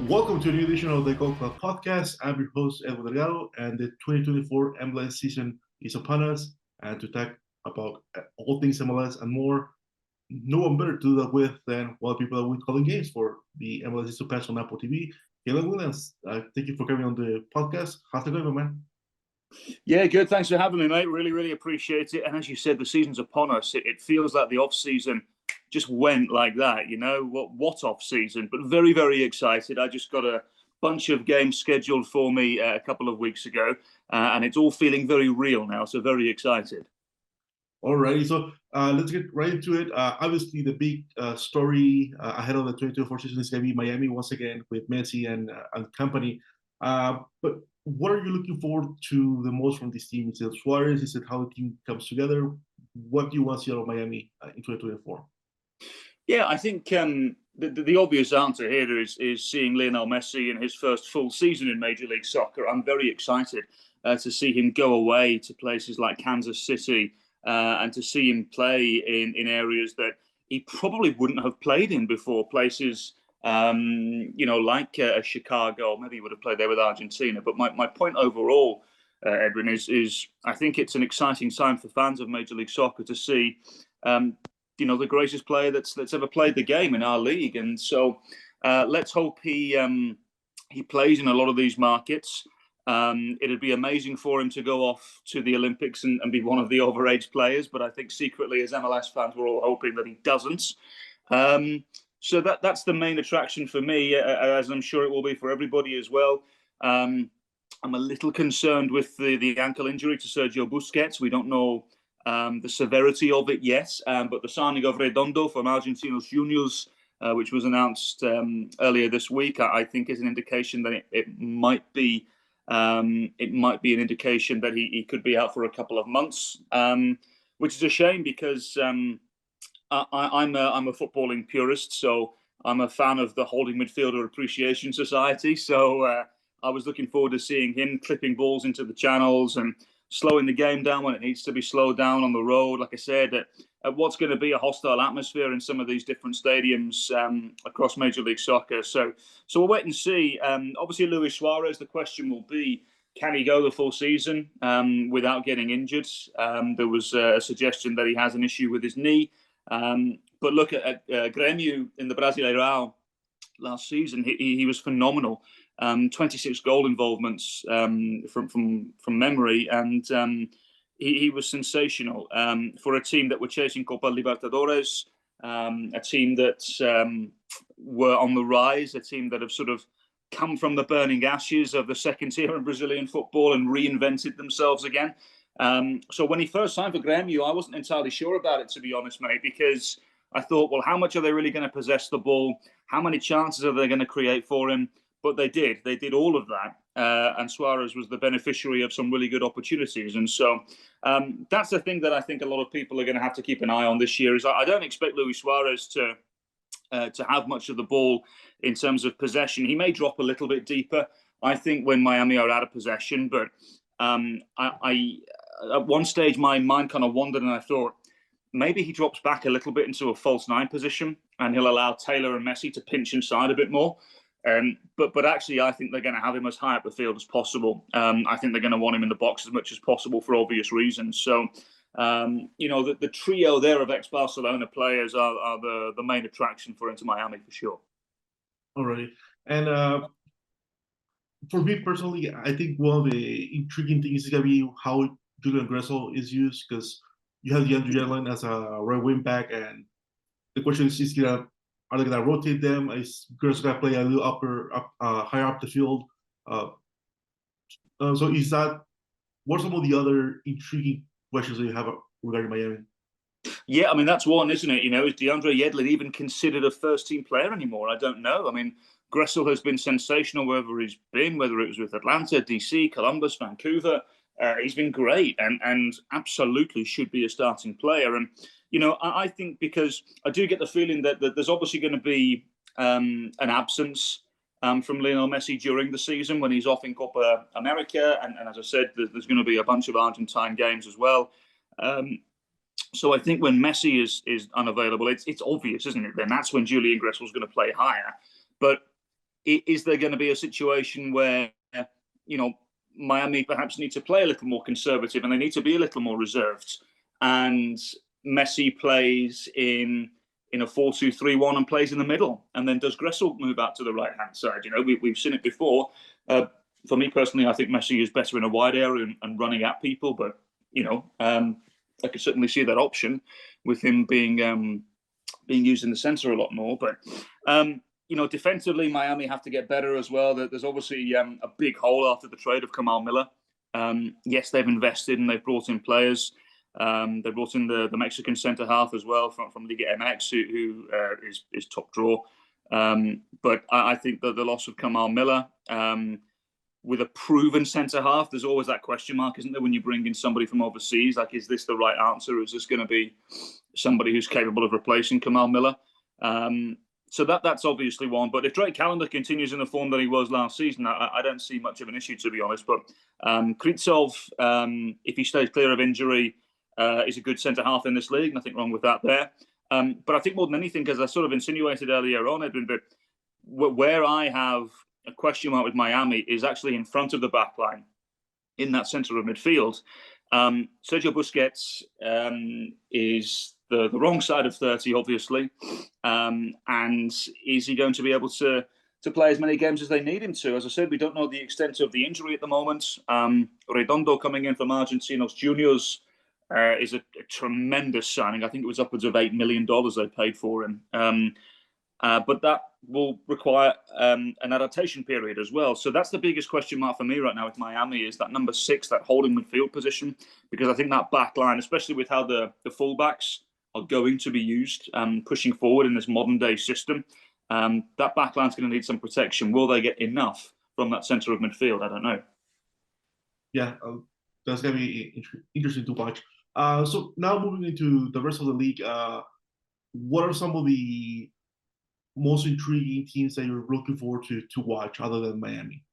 Welcome to a new edition of the Gold Club Podcast. I'm your host, Edwin Delgado, and the 2024 MLS season is upon us. And to talk about all things MLS and more, no one better to do that with than one of the people that we're calling games for the MLS Season Pass on Apple TV. Callum Williams, thank you for coming on the podcast. How's it going, my man? Yeah, good. Thanks for having me, mate. Really appreciate it. And as you said, the season's upon us. It feels like the off-season just went like that, you know. What off-season? But very excited. I just got a bunch of games scheduled for me a couple of weeks ago, and it's all feeling very real now, so very excited. Alrighty, so let's get right into it. Obviously, the big story ahead of the 2024 season is going to be Miami once again with Messi and company. But what are you looking forward to the most from this team? Is it Suarez? Is it how the team comes together? What do you want to see out of Miami in 2024? Yeah, I think the obvious answer here is seeing Lionel Messi in his first full season in Major League Soccer. I'm very excited to see him go away to places like Kansas City and to see him play in areas that he probably wouldn't have played in before, places like Chicago. Maybe he would have played there with Argentina. But my point overall, Edwin, is I think it's an exciting time for fans of Major League Soccer to see the greatest player that's ever played the game in our league. And so let's hope he plays in a lot of these markets. It'd be amazing for him to go off to the Olympics and be one of the overage players. But I think secretly, as MLS fans, we're all hoping that he doesn't. So that's the main attraction for me, as I'm sure it will be for everybody as well. I'm a little concerned with the ankle injury to Sergio Busquets. We don't know the severity of it yet, but the signing of Redondo from Argentinos Juniors, which was announced earlier this week, I think is an indication that it might be an indication that he could be out for a couple of months, which is a shame because I'm a footballing purist, so I'm a fan of the Holding Midfielder Appreciation Society. So I was looking forward to seeing him clipping balls into the channels and slowing the game down when it needs to be slowed down on the road. Like I said, at what's going to be a hostile atmosphere in some of these different stadiums across Major League Soccer. So we'll wait and see. Obviously, Luis Suarez, the question will be, can he go the full season without getting injured? There was a suggestion that he has an issue with his knee. But look at Grêmio in the Brasileirão last season. He was phenomenal. 26 goal involvements from memory, and he was sensational for a team that were chasing Copa Libertadores, a team that were on the rise, a team that have sort of come from the burning ashes of the second tier in Brazilian football and reinvented themselves again. So when he first signed for Grêmio, I wasn't entirely sure about it, to be honest, mate, because I thought, well, how much are they really going to possess the ball? How many chances are they going to create for him? But they did. They did all of that. And Suarez was the beneficiary of some really good opportunities. And so that's the thing that I think a lot of people are going to have to keep an eye on this year. Is I don't expect Luis Suarez to have much of the ball in terms of possession. He may drop a little bit deeper, I think, when Miami are out of possession. But I at one stage, my mind kind of wandered and I thought, maybe he drops back a little bit into a false nine position and he'll allow Taylor and Messi to pinch inside a bit more. But actually, I think they're going to have him as high up the field as possible. I think they're going to want him in the box as much as possible for obvious reasons. So, the trio there of ex-Barcelona players are the main attraction for Inter Miami for sure. Alrighty. And for me personally, I think one of the intriguing things is going to be how Julian Gressel is used, because you have the Andrew Yedlin as a right wing back, and the question is are they gonna rotate them? Is Gressel gonna play a little higher up the field? So is that what are some of the other intriguing questions that you have regarding Miami? Yeah, I mean, that's one, isn't it? Is DeAndre Yedlin even considered a first-team player anymore? I don't know. I mean, Gressel has been sensational wherever he's been, whether it was with Atlanta, DC, Columbus, Vancouver. He's been great and absolutely should be a starting player. And, I think because I do get the feeling that there's obviously going to be an absence from Lionel Messi during the season when he's off in Copa America. And as I said, there's going to be a bunch of Argentine games as well. So I think when Messi is unavailable, it's obvious, isn't it? Then that's when Julian Gressel is going to play higher. But is there going to be a situation where, Miami perhaps need to play a little more conservative and they need to be a little more reserved, and Messi plays in a 4-2-3-1 and plays in the middle, and then does Gressel move out to the right hand side? We've seen it before. For me personally, I think Messi is better in a wide area and running at people, but I could certainly see that option with him being used in the centre a lot more. But defensively, Miami have to get better as well. There's obviously a big hole after the trade of Callum Williams. Yes, they've invested and they've brought in players. They brought in the Mexican centre half as well from Liga MX, who is top draw. But I think that the loss of Callum Williams, with a proven centre half, there's always that question mark, isn't there, when you bring in somebody from overseas? Like, is this the right answer? Is this going to be somebody who's capable of replacing Callum Williams? So that's obviously one. But if Drake Callender continues in the form that he was last season, I don't see much of an issue, to be honest. But Kritsov, if he stays clear of injury, is a good centre-half in this league. Nothing wrong with that there. But I think more than anything, because I sort of insinuated earlier on, Edwin, that where I have a question mark with Miami is actually in front of the back line, in that centre of midfield. Sergio Busquets is the wrong side of 30, obviously. And is he going to be able to play as many games as they need him to? As I said, we don't know the extent of the injury at the moment. Redondo coming in from Argentinos Juniors is a tremendous signing. I think it was upwards of $8 million they paid for him. But that will require an adaptation period as well. So that's the biggest question mark for me right now with Miami, is that number 6, that holding midfield position, because I think that back line, especially with how the fullbacks are going to be used pushing forward in this modern day system, that back line's going to need some protection. Will they get enough from that centre of midfield? I don't know. Yeah, that's going to be interesting to watch. So now moving into the rest of the league, what are some of the most intriguing teams that you're looking forward to watch other than Miami?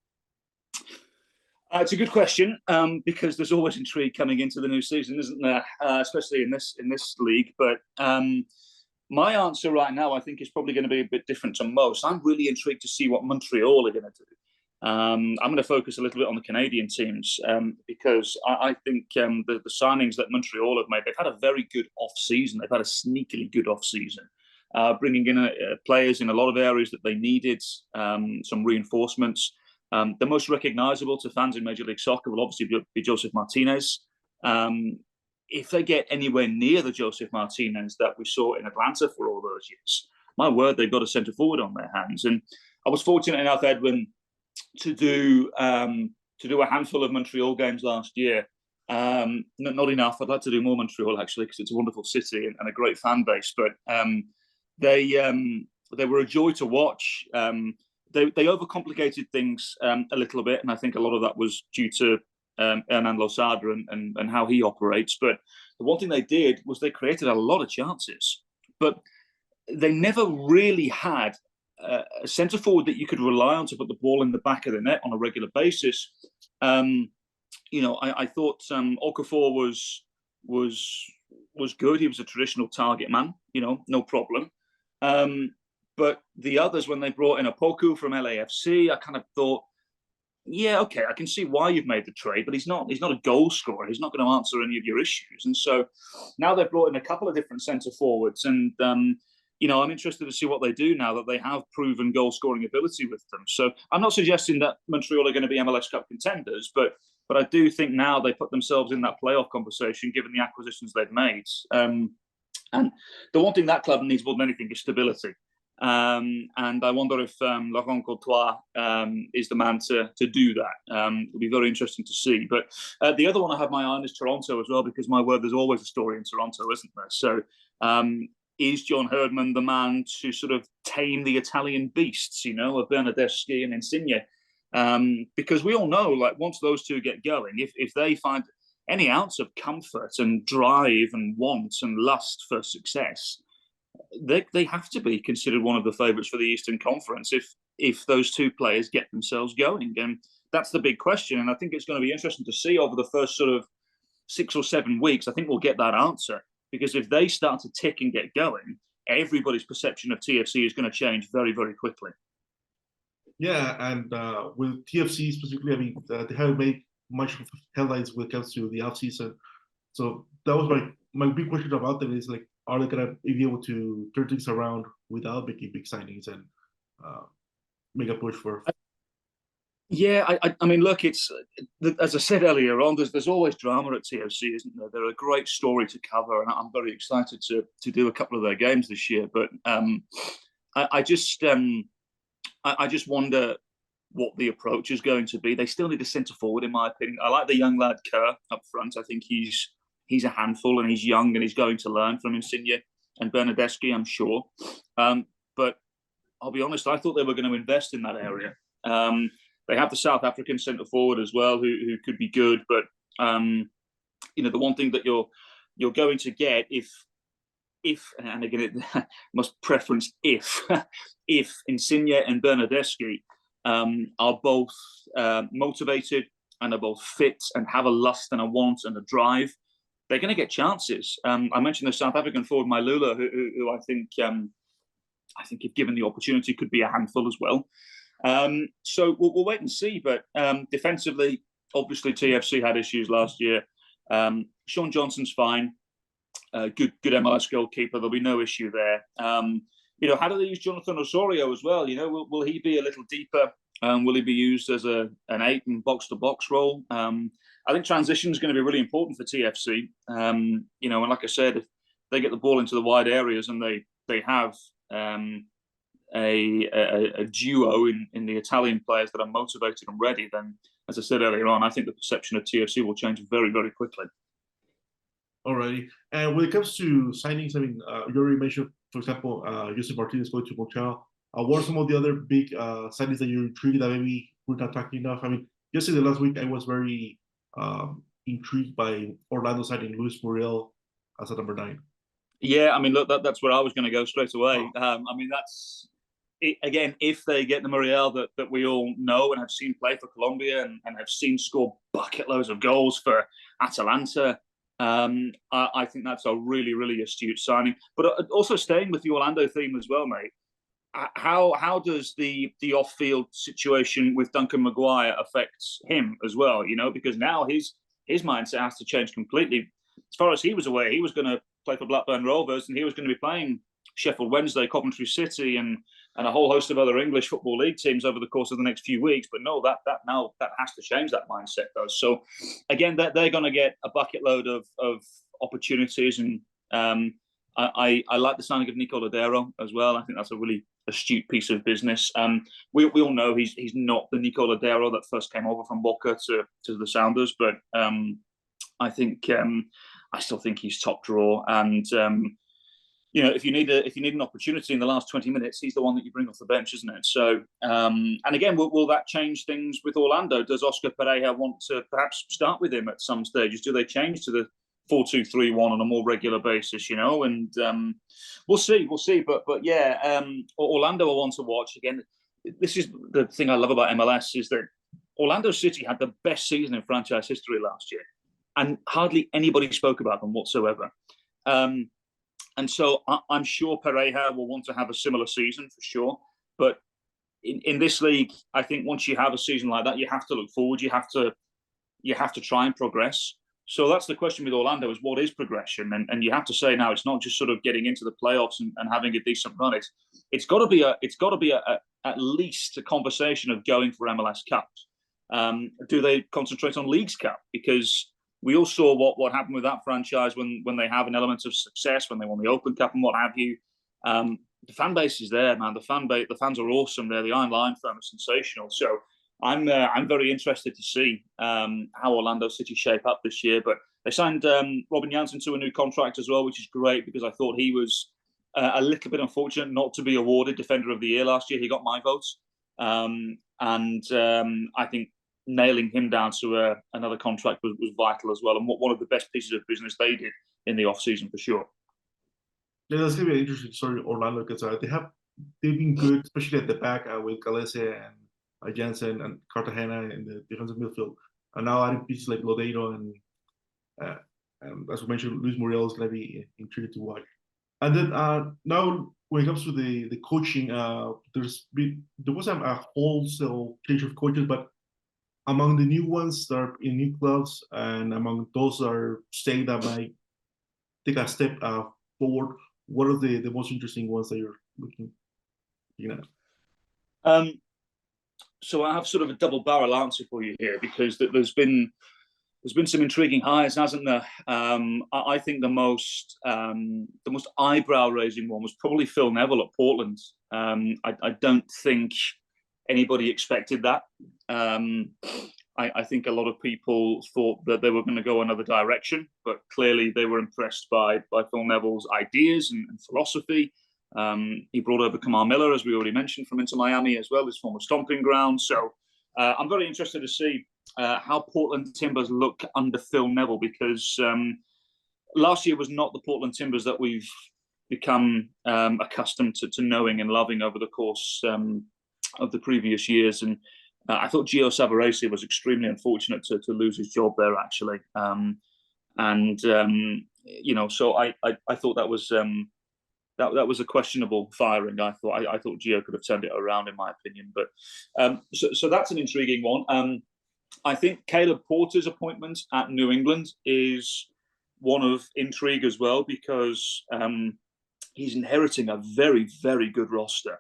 It's a good question, because there's always intrigue coming into the new season, isn't there? Especially in this league. But my answer right now, I think, is probably going to be a bit different to most. I'm really intrigued to see what Montreal are going to do. I'm going to focus a little bit on the Canadian teams, because I think the signings that Montreal have made, they've had a very good off-season. They've had a sneakily good off-season, bringing in players in a lot of areas that they needed, some reinforcements. The most recognisable to fans in Major League Soccer will obviously be Joseph Martinez. If they get anywhere near the Joseph Martinez that we saw in Atlanta for all those years, my word, they've got a centre forward on their hands. And I was fortunate enough, Edwin, to do a handful of Montreal games last year. Not enough. I'd like to do more Montreal, actually, because it's a wonderful city and a great fan base. But they were a joy to watch. They overcomplicated things a little bit, and I think a lot of that was due to Hernan Losada and how he operates. But the one thing they did was they created a lot of chances, but they never really had a centre forward that you could rely on to put the ball in the back of the net on a regular basis. I thought Okafor was good. He was a traditional target man, no problem. But the others, when they brought in Opoku from LAFC, I kind of thought, yeah, okay, I can see why you've made the trade, but he's not a goal scorer. He's not going to answer any of your issues. And so now they've brought in a couple of different centre forwards, and I'm interested to see what they do now that they have proven goal scoring ability with them. So I'm not suggesting that Montreal are going to be MLS Cup contenders, but I do think now they put themselves in that playoff conversation given the acquisitions they've made. And the one thing that club needs more than anything is stability. And I wonder if Laurent Courtois is the man to do that. It'll be very interesting to see. But the other one I have my eye on is Toronto as well, because my word, there's always a story in Toronto, isn't there? So is John Herdman the man to sort of tame the Italian beasts, of Bernardeschi and Insigne? Because we all know, like, once those two get going, if they find any ounce of comfort and drive and want and lust for success, they have to be considered one of the favourites for the Eastern Conference if those two players get themselves going. And that's the big question. And I think it's going to be interesting to see over the first sort of 6 or 7 weeks. I think we'll get that answer, because if they start to tick and get going, everybody's perception of TFC is going to change very, very quickly. Yeah, and with TFC specifically, I mean, they haven't made much of headlines when it comes to the offseason. So that was my big question about them is like, are they gonna be able to turn things around without making big signings and uh, make a push for? Yeah, I mean, look, it's as I said earlier on. There's always drama at TFC, isn't there? They're a great story to cover, and I'm very excited to do a couple of their games this year. But I just wonder what the approach is going to be. They still need a centre forward, in my opinion. I like the young lad Kerr up front. I think he's a handful, and he's young, and he's going to learn from Insigne and Bernardeschi, I'm sure. But I'll be honest, I thought they were going to invest in that area. They have the South African centre forward as well, who could be good. But the one thing that you're going to get if and again it must preference if Insigne and Bernardeschi are both motivated and are both fit and have a lust and a want and a drive, they're going to get chances. I mentioned the South African forward Mailula, who I think if given the opportunity could be a handful as well. So we'll wait and see. But defensively, obviously TFC had issues last year. Sean Johnson's fine. Good MLS goalkeeper. There'll be no issue there. How do they use Jonathan Osorio as well? Will he be a little deeper? Will he be used as an 8 and box-to-box role? I think transition is going to be really important for TFC. And like I said, if they get the ball into the wide areas and they have a duo in the Italian players that are motivated and ready, then, as I said earlier on, I think the perception of TFC will change very, very quickly. Alrighty. And when it comes to signings, I mean, you already mentioned, for example, Josep Martinez going to Montreal. What are some of the other big signings that you're intrigued that maybe we're not talking enough? I mean, yesterday, last week, I was very intrigued by Orlando signing Luis Muriel as a number 9. Yeah, I mean, look, that's where I was going to go straight away. I mean, that's it, again, if they get the Muriel that we all know and have seen play for Colombia and have seen score bucket loads of goals for Atalanta. I think that's a really, really astute signing. But also staying with the Orlando theme as well, mate. How does the off-field situation with Duncan Maguire affect him as well? Because now his mindset has to change completely. As far as he was aware, he was going to play for Blackburn Rovers and he was going to be playing Sheffield Wednesday, Coventry City, and a whole host of other English Football League teams over the course of the next few weeks. But no, that has to change that mindset, though. So again, they're going to get a bucket load of opportunities, and I like the signing of Nico Lodeiro as well. I think that's a really astute piece of business. We all know he's not the Nico Lodeiro that first came over from Boca to the Sounders, but I still think he's top draw. And if you need an opportunity in the last 20 minutes, he's the one that you bring off the bench, isn't it? So, and again, will that change things with Orlando? Does Oscar Pereira want to perhaps start with him at some stages? Do they change to the 4-2-3-1 on a more regular basis? And we'll see. But yeah, Orlando are one to watch. Again, this is the thing I love about MLS is that Orlando City had the best season in franchise history last year, and hardly anybody spoke about them whatsoever. And so I'm sure Pereira will want to have a similar season for sure. But in this league, I think once you have a season like that, you have to look forward. You have to try and progress. So that's the question with Orlando: is what is progression? And you have to say now it's not just sort of getting into the playoffs and having a decent run. It's got to be at least a conversation of going for MLS Cups. Do they concentrate on Leagues Cup? Because we all saw what happened with that franchise when they have an element of success, when they won the Open Cup and what have you. The fan base is there, man. The fans are awesome. The Iron Lion fan is sensational. So I'm very interested to see how Orlando City shape up this year. But they signed Robin Jansen to a new contract as well, which is great because I thought he was a little bit unfortunate not to be awarded Defender of the Year last year. He got my votes. I think nailing him down to another contract was vital as well, and one of the best pieces of business they did in the off season for sure. Yeah, that's gonna be an interesting story, Orlando, because they've been good, especially at the back with Galese and Jansen and Cartagena in the defensive midfield, and now adding pieces like Lodeiro and as we mentioned, Luis Muriel is gonna be intriguing to watch. And then now when it comes to the coaching, there wasn't a wholesale change of coaches, but among the new ones that are in new clubs and among those that are staying that might take a step forward, what are the most interesting ones that you're looking at? So I have sort of a double barrel answer for you here, because there's been some intriguing hires, hasn't there? I think the most eyebrow raising one was probably Phil Neville at Portland. I don't think anybody expected that. I think a lot of people thought that they were going to go another direction, but clearly they were impressed by Phil Neville's ideas and philosophy. He brought over Kamal Miller, as we already mentioned, from Inter Miami as well, his former stomping ground. So I'm very interested to see how Portland Timbers look under Phil Neville, because last year was not the Portland Timbers that we've become accustomed to knowing and loving over the course of the previous years. And I thought Gio Savarese was extremely unfortunate to lose his job there, actually. So I thought that was that was a questionable firing. I thought Gio could have turned it around, in my opinion. But so that's an intriguing one. I think Caleb Porter's appointment at New England is one of intrigue as well, because he's inheriting a very, very good roster.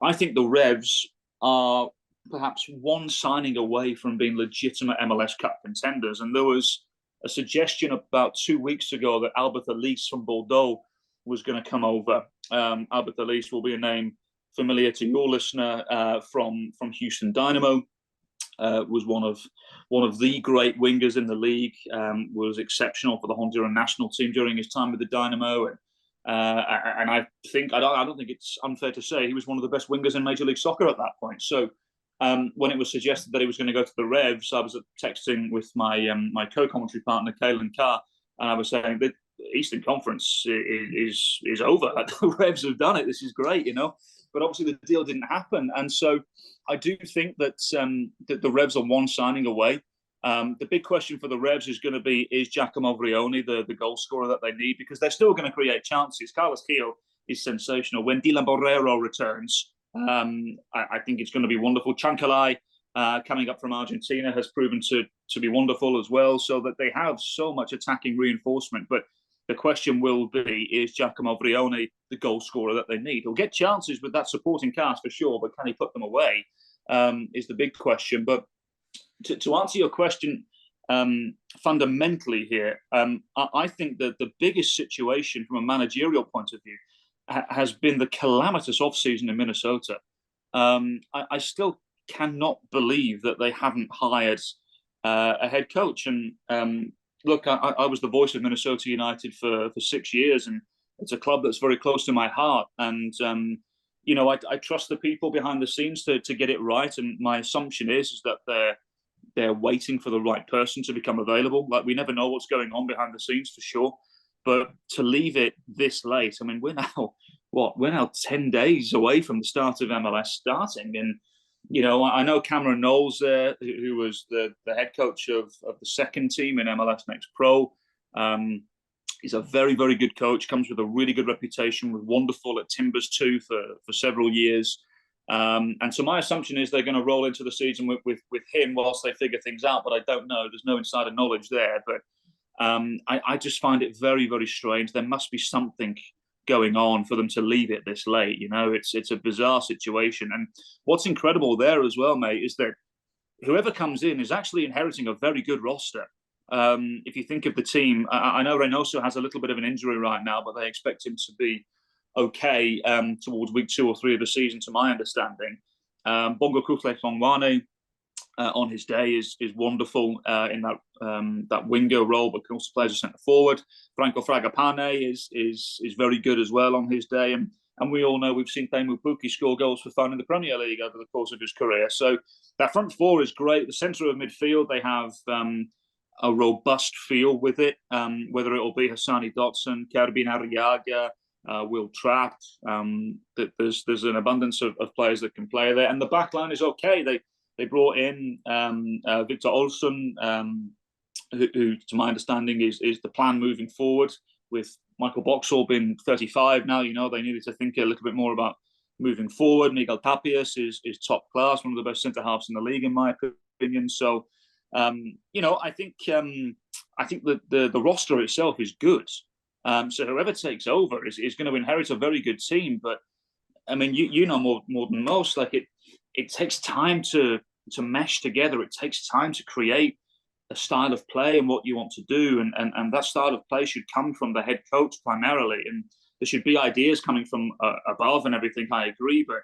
I think the Revs are perhaps one signing away from being legitimate MLS Cup contenders. And there was a suggestion about 2 weeks ago that Albert Ellis from Bordeaux was going to come over. Albert Ellis will be a name familiar to your listener from Houston Dynamo. Was one of the great wingers in the league. Was exceptional for the Honduran national team during his time with the Dynamo, and I don't think it's unfair to say he was one of the best wingers in Major League Soccer at that point. So when it was suggested that he was going to go to the Revs, I was texting with my co-commentary partner Kalen Carr, and I was saying that Eastern Conference is over. The Revs have done it. This is great, But obviously the deal didn't happen, and so I do think that the Revs are one signing away. The big question for the Revs is going to be: is Giacomo Vrioni the goal scorer that they need? Because they're still going to create chances. Carlos Gil is sensational. When Dylan Borrero returns, I think it's going to be wonderful. Chancalay, coming up from Argentina, has proven to be wonderful as well. So that they have so much attacking reinforcement, but the question will be: is Giacomo Vrioni the goal scorer that they need? He'll get chances with that supporting cast for sure, but can he put them away? Is the big question. But to answer your question fundamentally here, I think that the biggest situation from a managerial point of view has been the calamitous off-season in Minnesota. I still cannot believe that they haven't hired a head coach. And look, I was the voice of Minnesota United for 6 years, and it's a club that's very close to my heart. And I trust the people behind the scenes to get it right. And my assumption is that they're waiting for the right person to become available. Like, we never know what's going on behind the scenes for sure. But to leave it this late, I mean, we're now 10 days away from the start of MLS starting. And I know Cameron Knowles there, who was the head coach of the second team in MLS Next Pro. He's a very, very good coach, comes with a really good reputation, was wonderful at Timbers too for several years. And so my assumption is they're going to roll into the season with him whilst they figure things out, but I don't know. There's no insider knowledge there. But I just find it very, very strange. There must be something going on for them to leave it this late. It's a bizarre situation. And what's incredible there as well, mate, is that whoever comes in is actually inheriting a very good roster. If you think of the team, I know Reynoso has a little bit of an injury right now, but they expect him to be okay towards week 2 or 3 of the season, to my understanding. Bongo Kutle-Hlongwane on his day is wonderful in that winger role, but can also play as a centre forward. Franco Fragapane is very good as well on his day, and we all know we've seen Teemu Pukki score goals for fun in the Premier League over the course of his career. So that front four is great. The centre of midfield, they have a robust feel with it, whether it will be Hassani Dotson, Kerbin Arriaga, Will Trapp. There's an abundance of players that can play there, and the back line is okay. They brought in Victor Olsson, who, to my understanding, is the plan moving forward, with Michael Boxall being 35 now, they needed to think a little bit more about moving forward. Miguel Tapias is top class, one of the best centre halves in the league, in my opinion. So, I think the roster itself is good. So whoever takes over is going to inherit a very good team. But I mean, you know more than most. Like it takes time to mesh together. It takes time to create a style of play and what you want to do, and that style of play should come from the head coach primarily. And there should be ideas coming from above and everything. I agree, but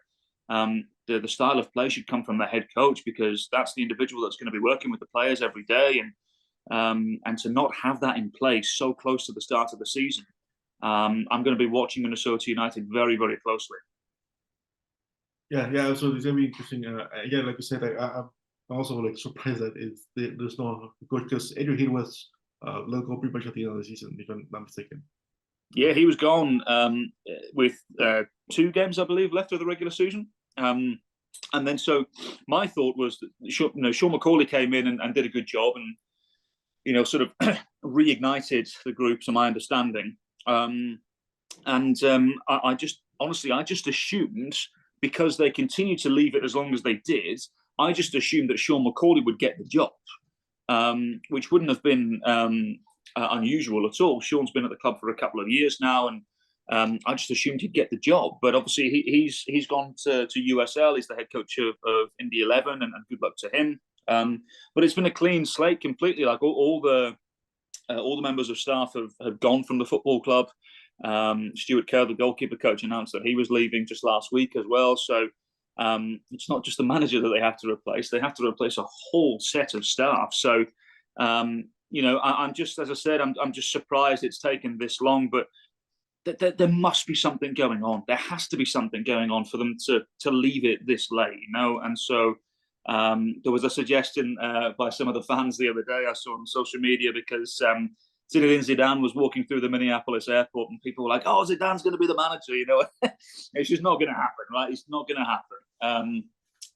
the style of play should come from the head coach, because that's the individual that's going to be working with the players every day. And to not have that in place so close to the start of the season, I'm going to be watching Minnesota United very, very closely. Yeah. So it's gonna be interesting. Again, like you said, I'm also like surprised that there's no coach, because Adrian Heath was let go pretty much at the end of the season, if I'm not mistaken. Yeah, he was gone with 2 games, I believe, left of the regular season. And then so my thought was that Sean McCauley came in and did a good job, and sort of reignited the group, to my understanding. I just assumed, because they continued to leave it as long as they did, I just assumed that Sean McCauley would get the job, which wouldn't have been unusual at all. Sean's been at the club for a couple of years now, and I just assumed he'd get the job. But obviously, he's gone to USL. He's the head coach of Indy 11, and good luck to him. But it's been a clean slate completely. Like all the members of staff have gone from the football club. Stuart Kerr, the goalkeeper coach, announced that he was leaving just last week as well. So it's not just the manager that they have to replace; they have to replace a whole set of staff. So I'm just, as I said, I'm just surprised it's taken this long. But there must be something going on. There has to be something going on for them to leave it this late, And so there was a suggestion by some of the fans the other day I saw on social media, because Zinedine Zidane was walking through the Minneapolis airport, and people were like, "Oh, Zidane's going to be the manager," It's just not going to happen, right? It's not going to happen.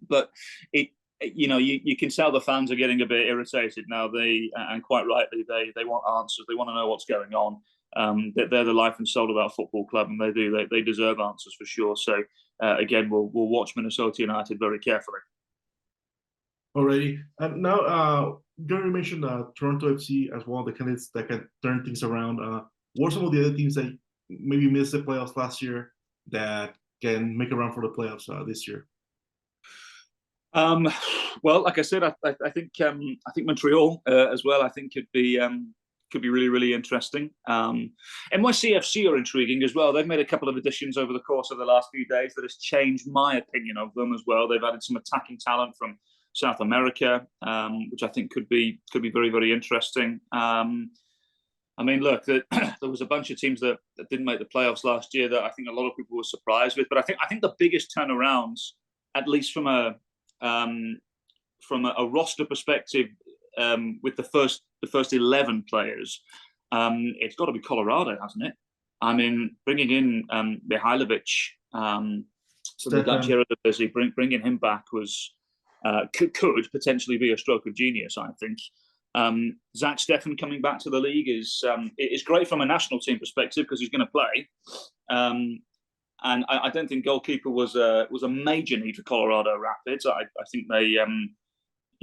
But you can tell the fans are getting a bit irritated now. And quite rightly, they want answers. They want to know what's going on. They're the life and soul of our football club, and they deserve answers for sure. So again, we'll watch Minnesota United very carefully. Alrighty, and now Jeremy mentioned Toronto FC as one of the candidates that can turn things around. What are some of the other teams that maybe missed the playoffs last year that can make a run for the playoffs this year? Well, like I said, I think Montreal as well. I think could be really, really interesting. NYCFC are intriguing as well. They've made a couple of additions over the course of the last few days that has changed my opinion of them as well. They've added some attacking talent from South America, which I think could be very, very interesting. I mean, look, there was a bunch of teams that didn't make the playoffs last year that I think a lot of people were surprised with. But I think the biggest turnarounds, at least from a roster perspective, with the first 11 players, it's got to be Colorado, hasn't it? I mean, bringing in Mihailovic, so the Dutch Eredivisie, bringing him back was could potentially be a stroke of genius, I think. Zach Steffen coming back to the league is great from a national team perspective, because he's going to play. And I don't think goalkeeper was a major need for Colorado Rapids. I think they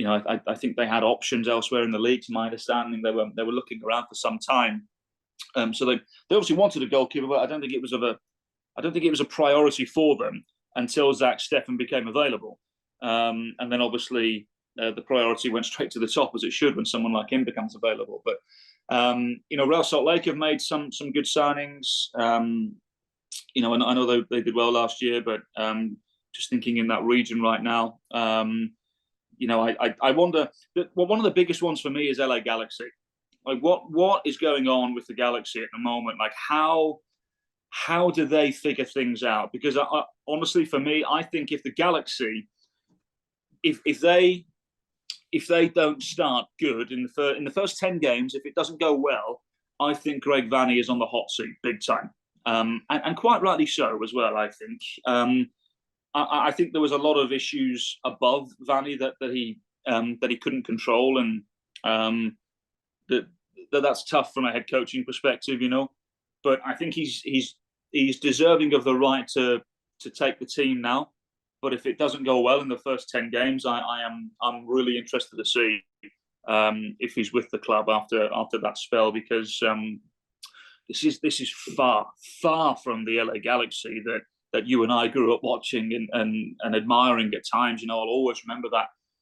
I think they had options elsewhere in the league. To my understanding, they were looking around for some time. So they obviously wanted a goalkeeper, but I don't think it was a priority for them until Zach Steffen became available. And then obviously the priority went straight to the top, as it should when someone like him becomes available. But Real Salt Lake have made some good signings. And I know they did well last year, but just thinking in that region right now, I wonder. One of the biggest ones for me is LA Galaxy. Like, what is going on with the Galaxy at the moment? Like, how do they figure things out? Because honestly, for me, I think if the Galaxy, if they don't start good in the first 10 games, if it doesn't go well, I think Greg Vanney is on the hot seat big time, and quite rightly so as well. I think I think there was a lot of issues above Vanney that he couldn't control, and that's tough from a head coaching perspective, but I think he's deserving of the right to take the team now. But if it doesn't go well in the first 10 games, I'm really interested to see if he's with the club after that spell, because this is far from the LA Galaxy that you and I grew up watching and admiring at times. I'll always remember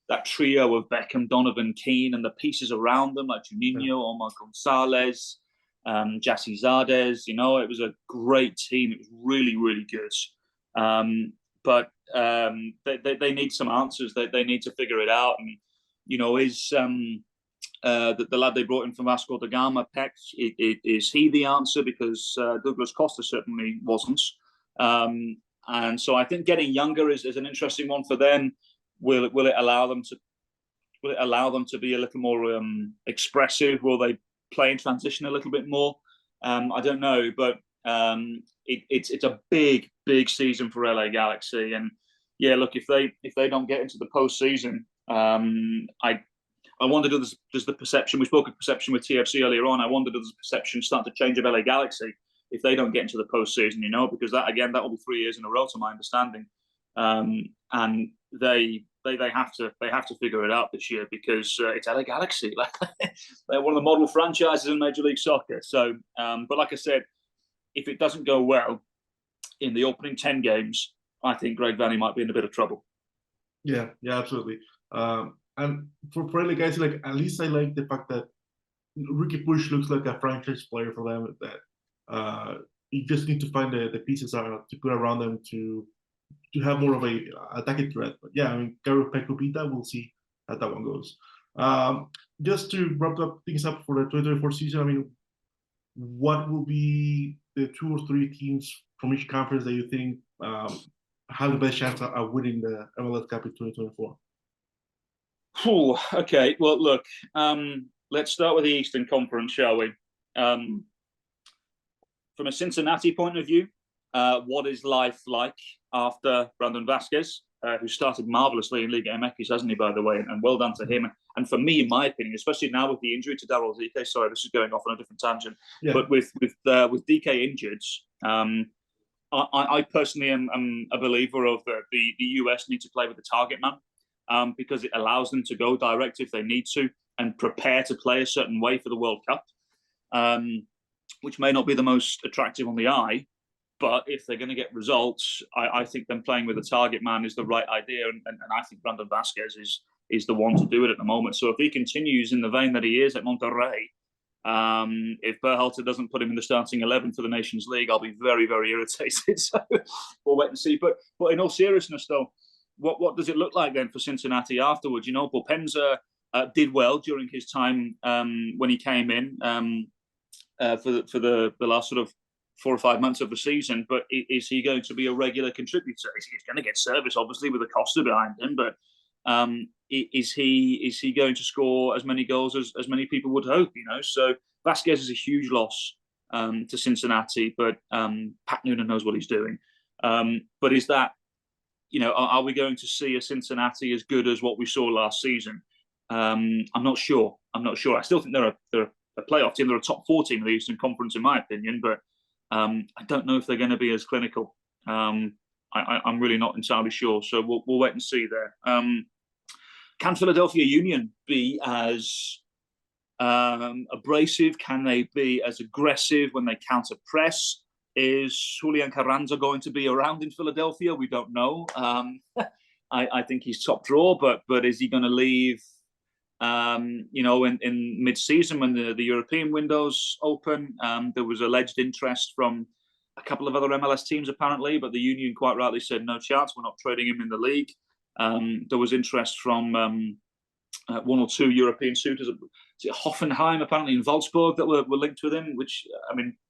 that trio of Beckham, Donovan, Keane, and the pieces around them like Juninho, Omar Gonzalez, Jassi Zardes. It was a great team. It was really, really good. But they need some answers. They need to figure it out. And is the lad they brought in from Vasco da Gama, Peck, is he the answer? Because Douglas Costa certainly wasn't. And so I think getting younger is an interesting one for them. Will it allow them to be a little more expressive? Will they play in transition a little bit more? I don't know, but it's a big season for LA Galaxy. And yeah, look, if they don't get into the postseason, I wonder does the perception, we spoke of perception with TFC earlier on, I wonder does the perception start to change of LA Galaxy if they don't get into the postseason, because that will be 3 years in a row to my understanding. And they have to figure it out this year, because it's LA Galaxy. They're one of the model franchises in Major League Soccer. So, but like I said, if it doesn't go well in the opening 10 games, I think Greg Vanney might be in a bit of trouble. Yeah, absolutely. And for LA Galaxy, at least I like the fact that Ricky Puig looks like a franchise player for them. That you just need to find the pieces to put around them to have more of a attacking threat. But yeah, Gary Pecopita, we'll see how that one goes. Just to wrap things up for the 2024 season, what will be the 2 or 3 teams from each conference that you think have the best chance of winning the MLS Cup in 2024? Okay, well, look, let's start with the Eastern Conference, shall we? From a Cincinnati point of view, what is life like after Brandon Vasquez, who started marvellously in Liga MX, hasn't he, by the way? And well done to him. And for me, in my opinion, especially now with the injury to Daryl Dike, sorry, this is going off on a different tangent, but with Dike injured, I personally am a believer of the US need to play with the target man, because it allows them to go direct if they need to and prepare to play a certain way for the World Cup, which may not be the most attractive on the eye. But if they're going to get results, I think them playing with a target man is the right idea. And I think Brandon Vasquez is the one to do it at the moment. So if he continues in the vein that he is at Monterrey, if Berhalter doesn't put him in the starting 11 for the Nations League, I'll be very, very irritated. So we'll wait and see. But in all seriousness, though, what does it look like then for Cincinnati afterwards? Bopenza did well during his time when he came in for the last sort of 4 or 5 months of the season, but is he going to be a regular contributor? He's going to get service, obviously, with the Costa behind him, but is he going to score as many goals as many people would hope? So Vasquez is a huge loss to Cincinnati, but Pat Noonan knows what he's doing. But is that, are we going to see a Cincinnati as good as what we saw last season? I'm not sure. I still think they're a playoff team. They're a top 4 team in the Eastern Conference, in my opinion, but I don't know if they're going to be as clinical. I'm really not entirely sure. So we'll wait and see there. Can Philadelphia Union be as abrasive? Can they be as aggressive when they counter press? Is Julian Carranza going to be around in Philadelphia? We don't know. I think he's top draw, but is he going to leave? In mid-season when the European window's open, there was alleged interest from a couple of other MLS teams apparently, but the Union quite rightly said no chance. We're not trading him in the league. There was interest from 1 or 2 European suitors. Hoffenheim apparently in Wolfsburg that were linked with him, which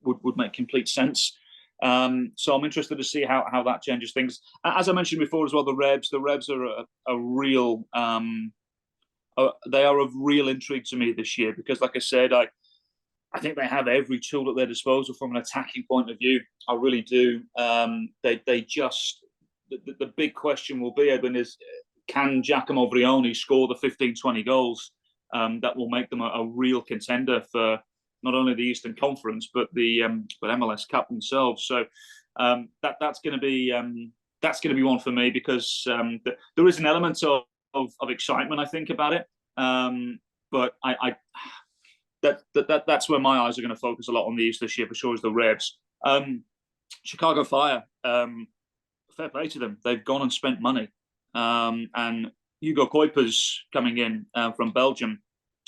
would make complete sense. So I'm interested to see how that changes things. As I mentioned before as well, the Rebs are a real. They are of real intrigue to me this year because, like I said, I think they have every tool at their disposal from an attacking point of view. I really do. They just the big question will be, Edwin, is can Giacomo Vrioni score the 15-20 goals that will make them a real contender for not only the Eastern Conference but the but MLS Cup themselves. So that's going to be one for me, because there is an element of excitement, I think, about it. But that's where my eyes are going to focus a lot on the East this year, for sure, is the Revs. Chicago Fire, fair play to them. They've gone and spent money. And Hugo Kuipers coming in from Belgium.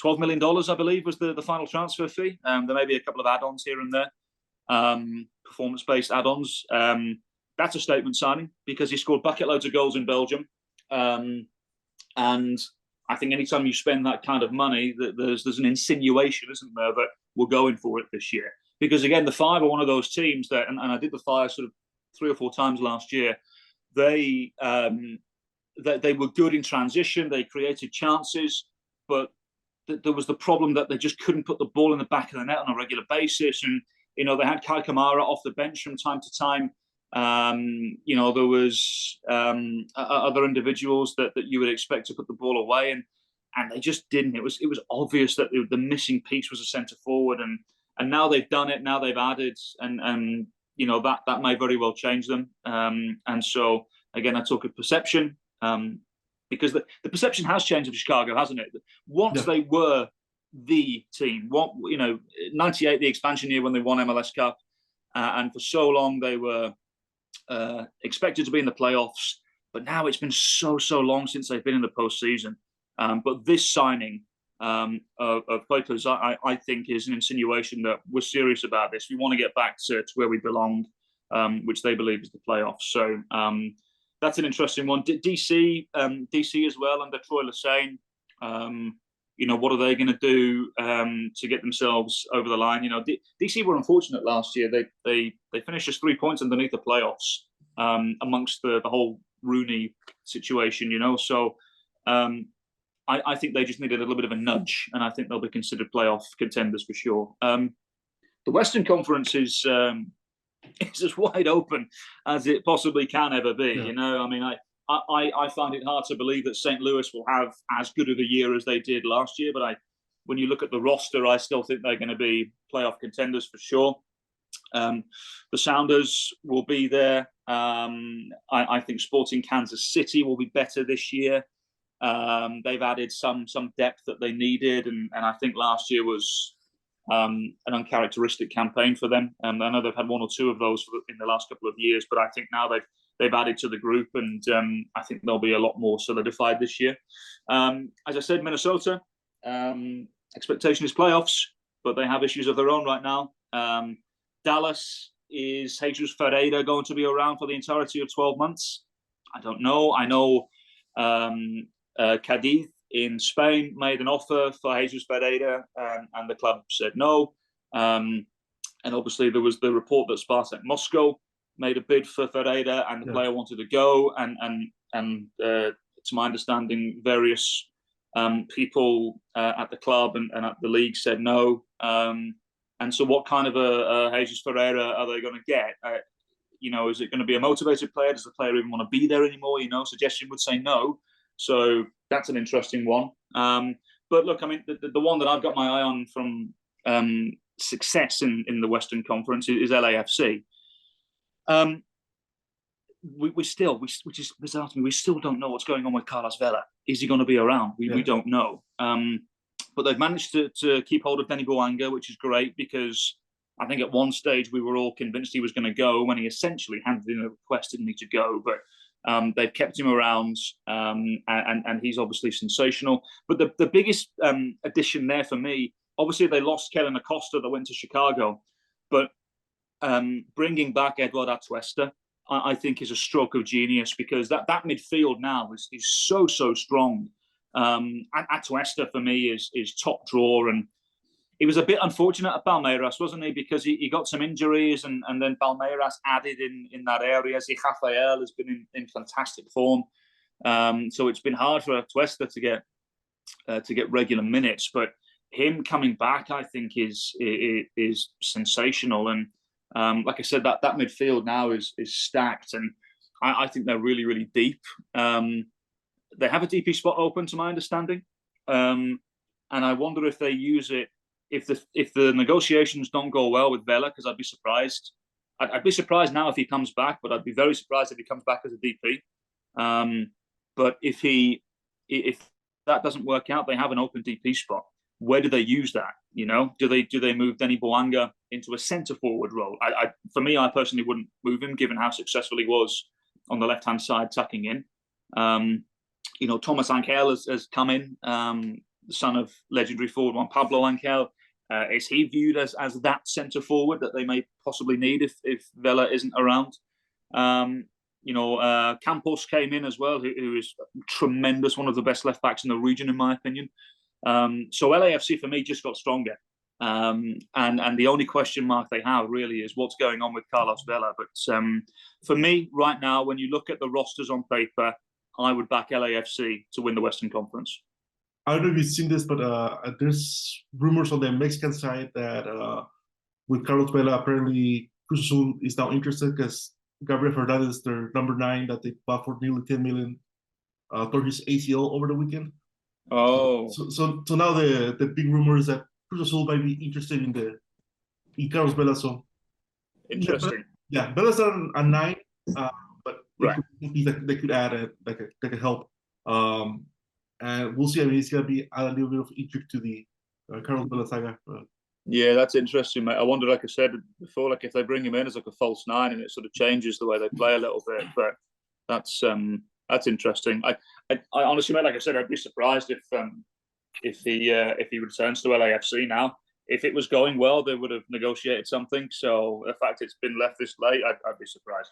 $12 million, I believe, was the final transfer fee. There may be a couple of add-ons here and there, performance-based add-ons. That's a statement signing, because he scored bucket loads of goals in Belgium. And I think anytime you spend that kind of money, there's an insinuation, isn't there, that we're going for it this year. Because, again, the Fire are one of those teams that, and I did the Fire sort of 3 or 4 times last year, they were good in transition. They created chances, but there was the problem that they just couldn't put the ball in the back of the net on a regular basis. And, they had Kai Kamara off the bench from time to time. There was other individuals that you would expect to put the ball away, and they just didn't. It was obvious that the missing piece was a centre forward, and now they've done it. Now they've added, and that may very well change them. And so again, I talk of perception, because the perception has changed of Chicago, hasn't it? Once they were the team, 98, the expansion year when they won MLS Cup, and for so long they were expected to be in the playoffs, but now it's been so long since they've been in the postseason. But this signing of Kuipers, I think, is an insinuation that we're serious about this. We want to get back to where we belong, which they believe is the playoffs. So that's an interesting one. DC as well, under Troy Lesesne. What are they going to do to get themselves over the line? DC were unfortunate last year. They finished just 3 points underneath the playoffs, amongst the whole Rooney situation. So I think they just needed a little bit of a nudge, and I think they'll be considered playoff contenders for sure. The Western Conference is as wide open as it possibly can ever be. Yeah. I find it hard to believe that St. Louis will have as good of a year as they did last year. But when you look at the roster, I still think they're going to be playoff contenders for sure. The Sounders will be there. I think Sporting Kansas City will be better this year. They've added some depth that they needed, and I think last year was an uncharacteristic campaign for them. I know they've had 1 or 2 of those in the last couple of years, but I think now they've added to the group, and I think they'll be a lot more solidified this year. As I said, Minnesota, expectation is playoffs, but they have issues of their own right now. Dallas, is Jesus Ferreira going to be around for the entirety of 12 months? I don't know. I know Cadiz in Spain made an offer for Jesus Ferreira, and the club said no. And obviously there was the report that Spartak Moscow made a bid for Ferreira, and the player wanted to go. And to my understanding, various people at the club and at the league said no. And so, what kind of a Jesus Ferreira are they going to get? Is it going to be a motivated player? Does the player even want to be there anymore? Suggestion would say no. So that's an interesting one. But look, the one that I've got my eye on from success in the Western Conference is LAFC. We still, which is bizarre to me, we still don't know what's going on with Carlos Vela. Is he going to be around? We don't know. But they've managed to keep hold of Denny Bouanga, which is great, because I think at one stage we were all convinced he was going to go when he essentially handed in a request, didn't need to go. But they've kept him around, and he's obviously sensational. But the biggest addition there for me, obviously they lost Kellen Acosta that went to Chicago, but bringing back Eduard Atuesta, I think, is a stroke of genius, because that midfield now is so strong. Atuesta for me is top drawer, and he was a bit unfortunate at Palmeiras, wasn't he? Because he got some injuries, and then Palmeiras added in that area. Rafael has been in fantastic form, so it's been hard for Atuesta to get regular minutes. But him coming back, I think, is sensational. And like I said, that midfield now is stacked, and I think they're really deep. They have a DP spot open, to my understanding, and I wonder if they use it if the negotiations don't go well with Vela, because I'd be surprised. I'd be surprised now if he comes back, but I'd be very surprised if he comes back as a DP. But if that doesn't work out, they have an open DP spot. Where do they use that? Do they move Denny Boanga into a centre forward role? For me, I personally wouldn't move him, given how successful he was on the left hand side tucking in. Thomas Ankel has come in, the son of legendary forward Juan Pablo Ankel. Is he viewed as that centre forward that they may possibly need if Vela isn't around? Campos came in as well, who is tremendous, one of the best left backs in the region, in my opinion. So LAFC for me just got stronger. And the only question mark they have really is what's going on with Carlos Vela. But for me, right now, when you look at the rosters on paper, I would back LAFC to win the Western Conference. I don't know if you've seen this, but there's rumors on the Mexican side that with Carlos Vela, apparently Cruz Azul is now interested because Gabriel Hernandez, their number 9, that they bought for nearly 10 million, tore his ACL over the weekend. Oh. So now the big rumor is that Cruz Azul might be interested in Carlos Vela. So interesting. Yeah, Vela's on a 9, but right. They could add that could help. And we'll see. I mean, it's gonna be a little bit of intrigue to the Carlos Vela saga. Yeah, that's interesting, mate. I wonder, like I said before, like if they bring him in as like a false 9 and it sort of changes the way they play a little bit. But that's interesting. I honestly, mate, like I said, I'd be surprised if he returns to LAFC now. If it was going well, they would have negotiated something. So the fact it's been left this late, I'd be surprised.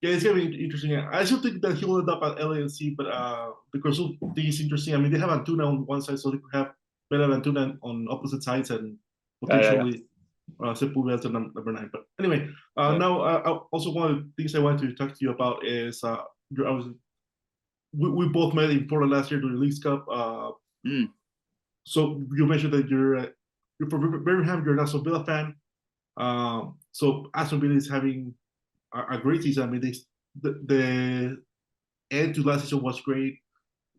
Yeah, it's gonna be interesting. I still think that he'll end up at LAFC, but the Cruz Azul thing is interesting. I mean, they have Antuna on one side, so they could have Vela and Antuna on opposite sides, and potentially Sepulveda as the number 9. But anyway, now also one of the things I wanted to talk to you about is we both met in Florida last year during the Leagues Cup. So you mentioned that you're from Birmingham, you're an Aston Villa fan. So Aston Villa is having a great season. I mean, the end to last season was great.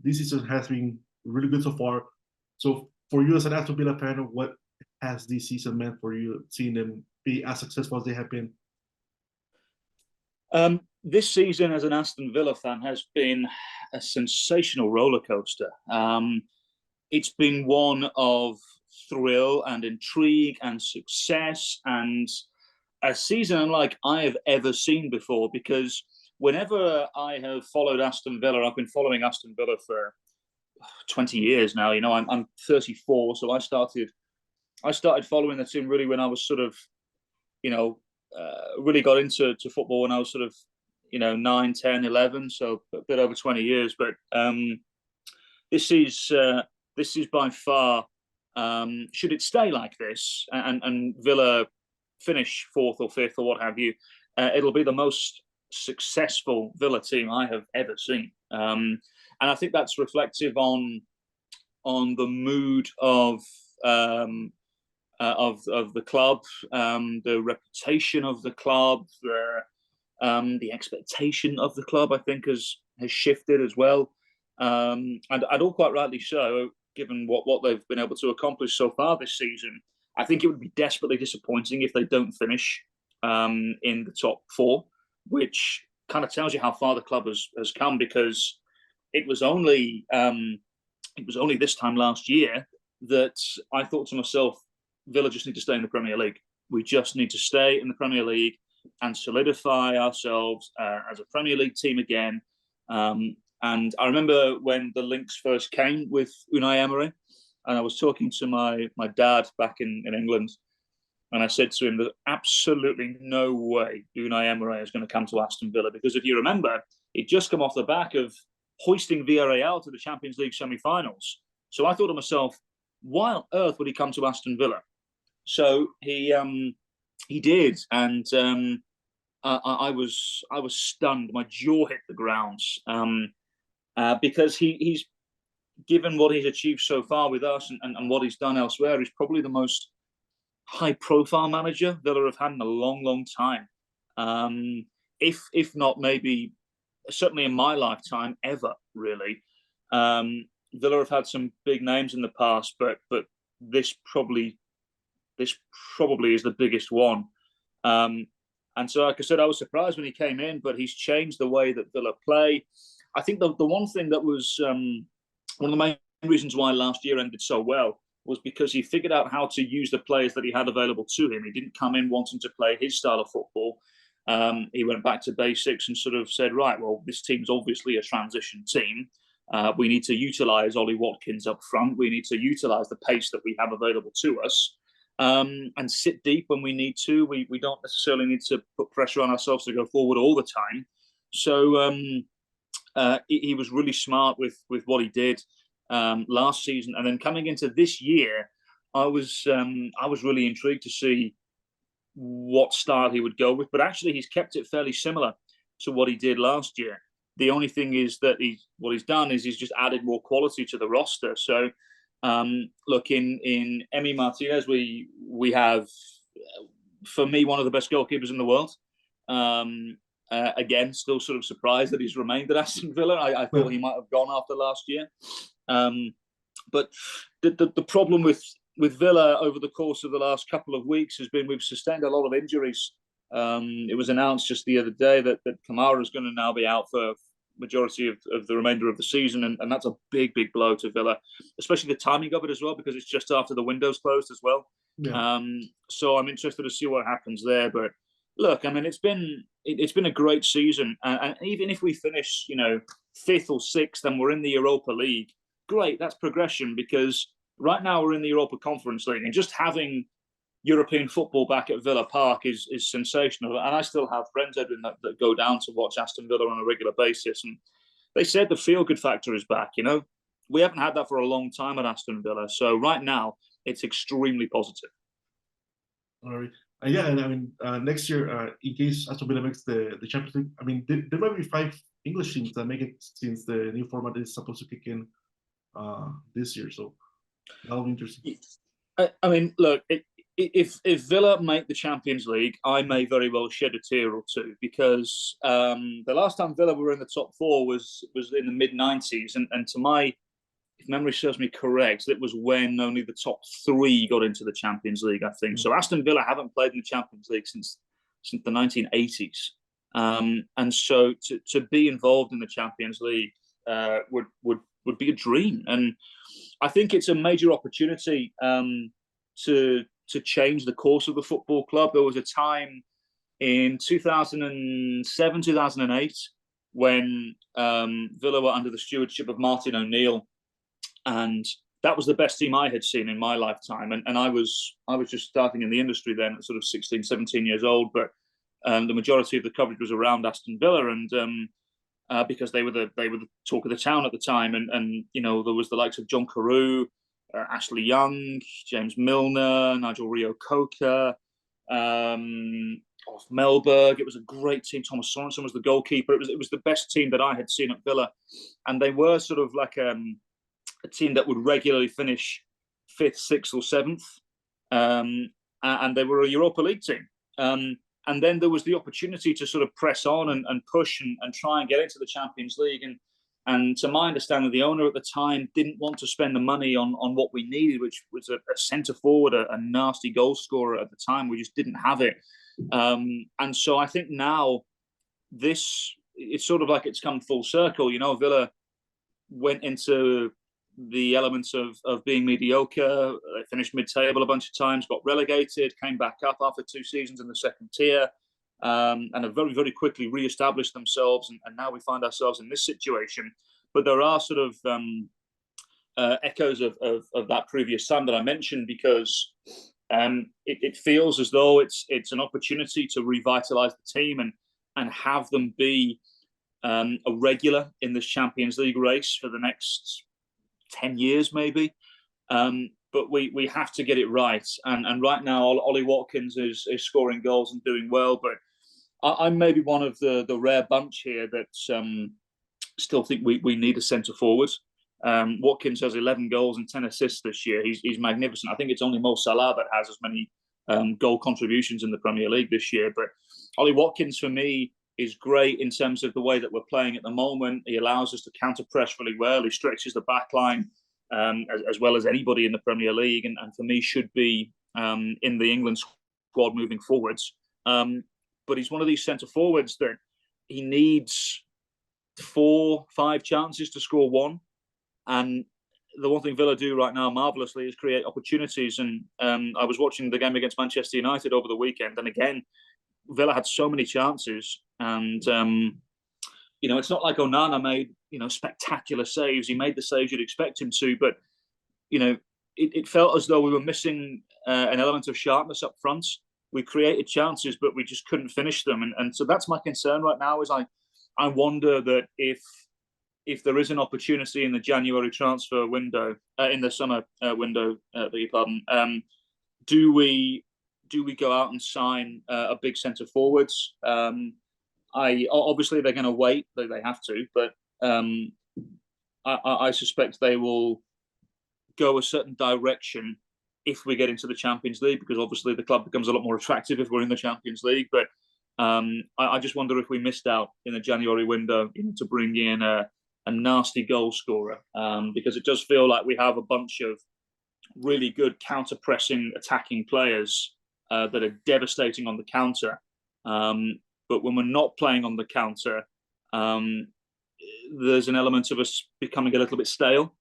This season has been really good so far. So for you as an Aston Villa fan, what has this season meant for you, seeing them be as successful as they have been? This season, as an Aston Villa fan, has been a sensational roller coaster. It's been one of thrill and intrigue and success, and a season unlike I have ever seen before, because whenever I have followed Aston Villa, I've been following Aston Villa for 20 years now. I'm 34, so I started following the team really when I was sort of, really got into football when I was sort of, 9, 10, 11, so a bit over 20 years. But this is by far, should it stay like this and Villa finish 4th or 5th or what have you, it'll be the most successful Villa team I have ever seen. And I think that's reflective on the mood of the club, the reputation of the club, the expectation of the club, I think, has shifted as well. And all quite rightly so, given what they've been able to accomplish so far this season. I think it would be desperately disappointing if they don't finish in the top 4, which kind of tells you how far the club has come, because it was only this time last year that I thought to myself, Villa just need to stay in the Premier League. We just need to stay in the Premier League and solidify ourselves as a Premier League team again. And I remember when the links first came with Unai Emery, and I was talking to my dad back in England, and I said to him that absolutely no way Unai Emery is going to come to Aston Villa, because if you remember, he'd just come off the back of hoisting Villarreal to the Champions League semi-finals. So I thought to myself, why on earth would he come to Aston Villa? So he did, and I was stunned. My jaw hit the ground because he's, given what he's achieved so far with us and what he's done elsewhere, he's probably the most high-profile manager Villa have had in a long, long time. If not, maybe certainly in my lifetime, ever really. Villa have had some big names in the past, but this probably is the biggest one. And so, like I said, I was surprised when he came in, but he's changed the way that Villa play. I think the one thing that was one of the main reasons why last year ended so well was because he figured out how to use the players that he had available to him. He didn't come in wanting to play his style of football. He went back to basics and sort of said, right, well, this team's obviously a transition team. We need to utilise Ollie Watkins up front. We need to utilise the pace that we have available to us. And sit deep when we need to. We don't necessarily need to put pressure on ourselves to go forward all the time. So he was really smart with what he did last season, and then coming into this year, I was really intrigued to see what style he would go with. But actually, he's kept it fairly similar to what he did last year. The only thing is that what he's done is he's just added more quality to the roster. So. Look, in Emi Martinez, we have, for me, one of the best goalkeepers in the world. Again, still sort of surprised that he's remained at Aston Villa. I thought he might have gone after last year. But the problem with Villa over the course of the last couple of weeks has been we've sustained a lot of injuries. It was announced just the other day that Kamara is going to now be out for majority of the remainder of the season, and that's a big blow to Villa, especially the timing of it as well, because it's just after the window's closed as well. Yeah. So I'm interested to see what happens there. But look, I mean, it's been a great season, and even if we finish, 5th or 6th, and we're in the Europa League, great. That's progression, because right now we're in the Europa Conference League, and just having European football back at Villa Park is sensational. And I still have friends, Edwin, that go down to watch Aston Villa on a regular basis. And they said the feel-good factor is back. We haven't had that for a long time at Aston Villa. So right now, it's extremely positive. All right. Yeah, and I mean, next year, in case Aston Villa makes the Champions League, I mean, there might be 5 English teams that make it, since the new format is supposed to kick in this year. So that'll be interesting. I mean, look, if Villa make the Champions League, I may very well shed a tear or two, because the last time Villa were in the top 4 was in the mid-90s, and to my, if memory serves me correct, it was when only the top 3 got into the Champions League, I think. So Aston Villa haven't played in the Champions League since the 1980s, and so to be involved in the Champions League would be a dream, and I think it's a major opportunity to change the course of the football club. There was a time in 2007, 2008, when Villa were under the stewardship of Martin O'Neill, and that was the best team I had seen in my lifetime. And I was just starting in the industry then at sort of 16, 17 years old, but the majority of the coverage was around Aston Villa, and because they were the talk of the town at the time, and there was the likes of John Carew, Ashley Young, James Milner, Nigel Rio-Coker, Melberg. It was a great team. Thomas Sorensen was the goalkeeper. It was the best team that I had seen at Villa, and they were sort of like a team that would regularly finish 5th, 6th, or 7th, and they were a Europa League team. And then there was the opportunity to sort of press on and push and try and get into the Champions League. And to my understanding, the owner at the time didn't want to spend the money on what we needed, which was a centre forward, a nasty goal scorer at the time. We just didn't have it. And so I think now it's sort of like it's come full circle. Villa went into the elements of being mediocre. They finished mid-table a bunch of times, got relegated, came back up after 2 seasons in the 2nd tier, and have very, very quickly re-established themselves. And now we find ourselves in this situation. But there are sort of echoes of that previous time that I mentioned, because it feels as though it's an opportunity to revitalise the team and have them be a regular in this Champions League race for the next 10 years maybe, but we have to get it right, and right now Ollie Watkins is scoring goals and doing well, but I'm maybe one of the rare bunch here that still think we need a centre forward. Watkins has 11 goals and 10 assists this year. He's magnificent. I think it's only Mo Salah that has as many goal contributions in the Premier League this year, but Ollie Watkins for me is great in terms of the way that we're playing at the moment. He allows us to counter press really well. He stretches the back line. as well as anybody in the Premier League, and for me should be in the England squad moving forwards. But he's one of these centre forwards that he needs 4-5 chances to score one. And the one thing Villa do right now marvellously is create opportunities. And I was watching the game against Manchester United over the weekend, and again, Villa had so many chances. And it's not like Onana made spectacular saves. He made the saves you'd expect him to, but it felt as though we were missing an element of sharpness up front. We created chances, but we just couldn't finish them. And so that's my concern right now. Is I wonder that if there is an opportunity in the January transfer window, in the summer window, beg your pardon, do we go out and sign a big centre forwards? Obviously they're going to wait; they have to, but I suspect they will go a certain direction if we get into the Champions League, because obviously the club becomes a lot more attractive if we're in the Champions League. But I just wonder if we missed out in the January window to bring in a nasty goal scorer, because it does feel like we have a bunch of really good counter-pressing, attacking players that are devastating on the counter. But when we're not playing on the counter, there's an element of us becoming a little bit stale.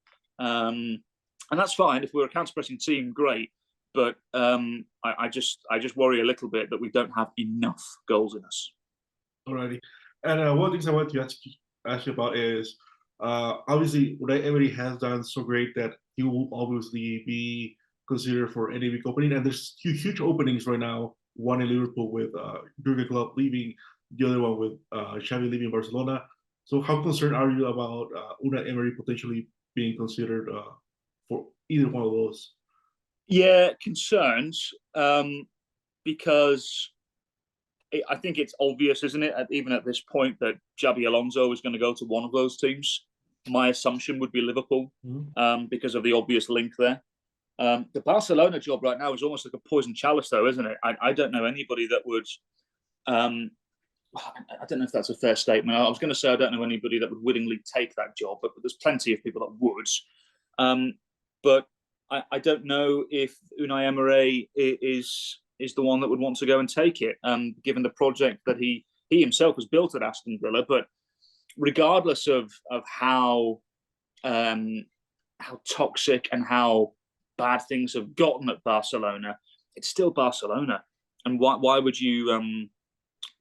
And that's fine. If we're a counter-pressing team, great. But I just worry a little bit that we don't have enough goals in us. Alrighty. And one of the things I want to ask you about is, obviously, Unai Emery has done so great that he will obviously be considered for any big opening. And there's huge openings right now. One in Liverpool with Jurgen Klopp leaving, the other one with Xavi leaving Barcelona. So how concerned are you about Unai Emery potentially being considered for either one of those? Yeah, concerns, because I think it's obvious, isn't it, even at this point, that Xabi Alonso is going to go to one of those teams. My assumption would be Liverpool, because of the obvious link there. The Barcelona job right now is almost like a poison chalice, though, isn't it? I don't know anybody that would. I don't know if that's a fair statement. I was going to say I don't know anybody that would willingly take that job, but there's plenty of people that would. But I don't know if Unai Emery is the one that would want to go and take it, given the project that he himself has built at Aston Villa. But regardless of how toxic and how bad things have gotten at Barcelona, it's still Barcelona. And why would you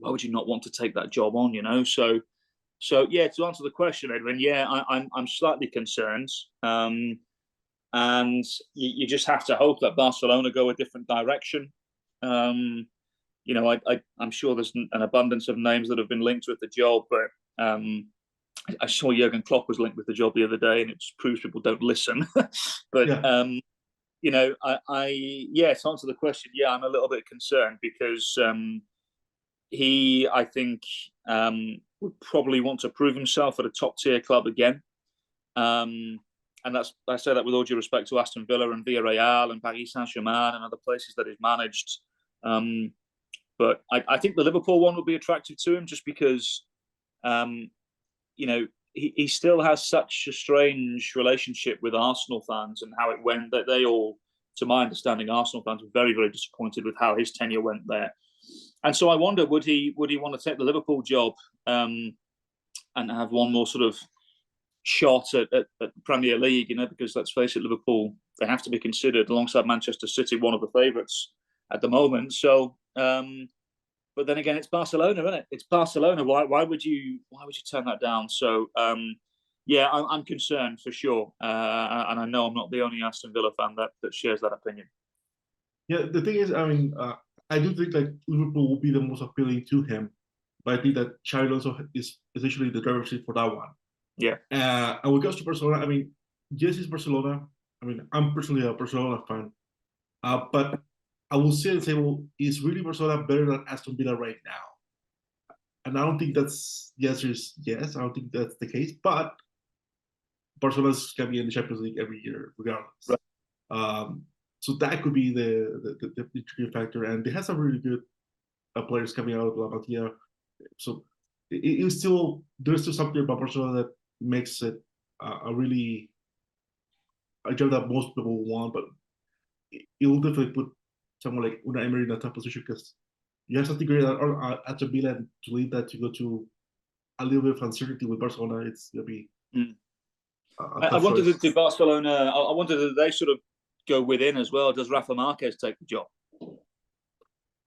not want to take that job on? So yeah. To answer the question, Edwin, yeah, I'm slightly concerned. And you just have to hope that Barcelona go a different direction. I'm sure there's an abundance of names that have been linked with the job, but I saw Jurgen Klopp was linked with the job the other day, and it just proves people don't listen. But yeah. To answer the question, yeah, I'm a little bit concerned because I think would probably want to prove himself at a top tier club again. And I say that with all due respect to Aston Villa and Villarreal and Paris Saint-Germain and other places that he's managed. But I think the Liverpool one would be attractive to him, just because, he still has such a strange relationship with Arsenal fans and how it went. That they all, to my understanding, Arsenal fans were very, very disappointed with how his tenure went there. And so I wonder, would he want to take the Liverpool job and have one more sort of shot at the Premier League, because let's face it, Liverpool, they have to be considered alongside Manchester City one of the favourites at the moment. So, but then again, it's Barcelona, isn't it? It's Barcelona. Why would you turn that down? So, yeah, I'm concerned for sure, and I know I'm not the only Aston Villa fan that shares that opinion. Yeah, the thing is, I do think that Liverpool will be the most appealing to him, but I think that Xabi Alonso is essentially the driver's seat for that one. Yeah. And when it comes to Barcelona, yes, it's Barcelona. I'm personally a Barcelona fan. But I will say and say, well, is really Barcelona better than Aston Villa right now? And I don't think that's the answer is yes. I don't think that's the case. But Barcelona's going to be in the Champions League every year, regardless. Right. So that could be the tricky factor. And they have some really good players coming out of La Masia. So there's still something about Barcelona that makes it a really a job that most people want, but it will definitely put someone like Unai Emery in a tough position because you have something great at Aston Villa, and to leave that to go to a little bit of uncertainty with Barcelona, it's gonna be a I tough wondered choice. if Barcelona. I wondered if they sort of go within as well. Does Rafa Marquez take the job?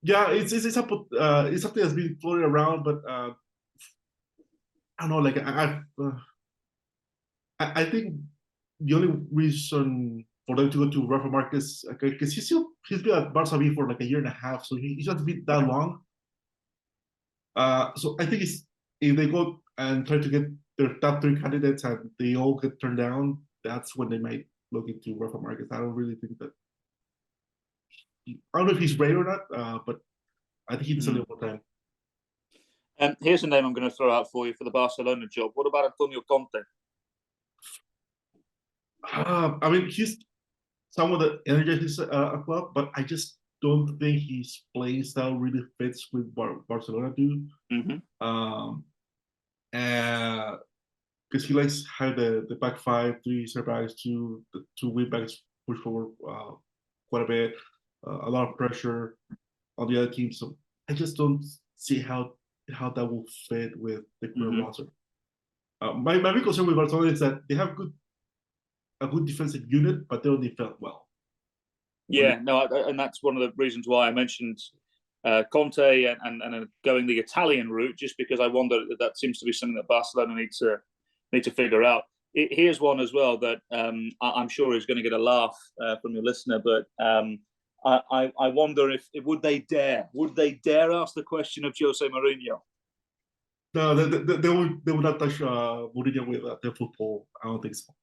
Yeah, it's something that's been floating around, but I don't know. Like I think the only reason for them to go to Rafa Marquez because he's been at Barca B for like a year and a half, so he's not been that long. So I think it's if they go and try to get their top three candidates and they all get turned down, that's when they might look into Rafa Marquez. I don't really think that. I don't know if he's ready or not, but I think he needs a little more time. Here's a name I'm going to throw out for you for the Barcelona job. What about Antonio Conte? I mean, he's someone that energizes a club, but I just don't think his playing style really fits with Barcelona do. Because he likes how the back five, three center backs, two wing backs push forward quite a bit, a lot of pressure on the other team. So I just don't see how that will fit with the current roster. My big concern with Barcelona is that they have a good defensive unit, but they don't defend well. Yeah, no, and that's one of the reasons why I mentioned Conte and going the Italian route, just because I wonder that seems to be something that Barcelona need to figure out. Here's one as well that I'm sure is going to get a laugh from your listener, but I wonder if would they dare ask the question of Jose Mourinho? No, they will not touch Mourinho with their football. I don't think so.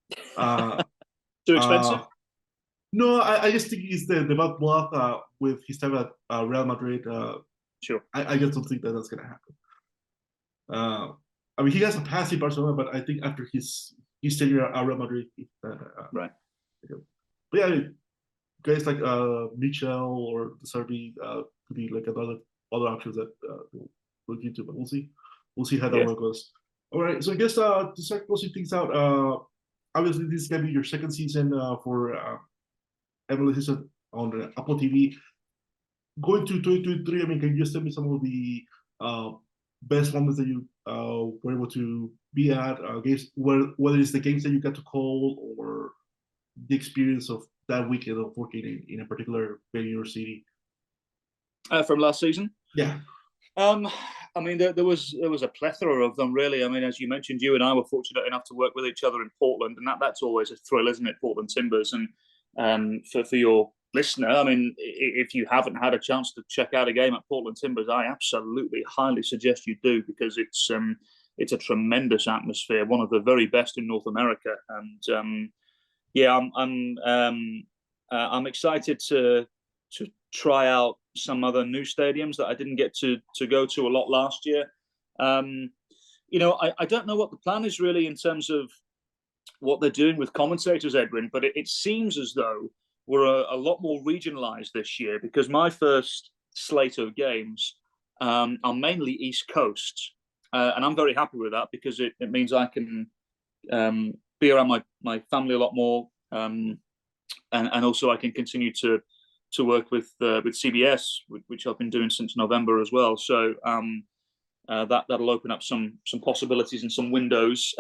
Too expensive? No, I just think it's the bad blood with his time at Real Madrid. Sure. I just don't think that's going to happen. I mean, he has a pass in Barcelona, but I think after his tenure at Real Madrid, right. But yeah, guys like Michel or Serbi could be like other options that we'll look into, but we'll see. We'll see how that one goes. All right, so I guess to start closing things out, obviously this is gonna be your second season for MLS Season on Apple TV. Going to 2023, I mean, can you just tell me some of the best moments that you were able to be at games, whether it's the games that you got to call or the experience of that weekend of working in a particular venue or city? From last season? Yeah. I mean, there was a plethora of them, really. I mean, as you mentioned, you and I were fortunate enough to work with each other in Portland, and that's always a thrill, isn't it? Portland Timbers, and for your listener, I mean, if you haven't had a chance to check out a game at Portland Timbers, I absolutely highly suggest you do, because it's a tremendous atmosphere, one of the very best in North America, and yeah, I'm excited to try out some other new stadiums that I didn't get to go to a lot last year. You know, I don't know what the plan is really in terms of what they're doing with commentators, Edwin, but it seems as though we're a lot more regionalised this year, because my first slate of games are mainly East Coast, and I'm very happy with that, because it means I can be around my family a lot more, and also I can continue to work with CBS, which I've been doing since November as well. So that'll open up some possibilities and some windows,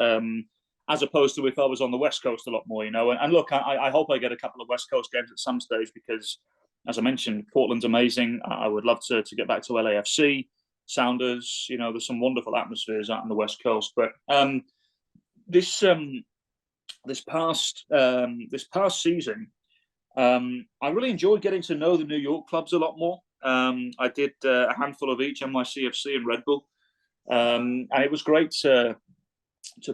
as opposed to if I was on the West Coast a lot more, you know. And look, I hope I get a couple of West Coast games at some stage, because, as I mentioned, Portland's amazing. I would love to get back to LAFC, Sounders. You know, there's some wonderful atmospheres out on the West Coast. But this past season, I really enjoyed getting to know the New York clubs a lot more. I did a handful of each, NYCFC and Red Bull, and it was great to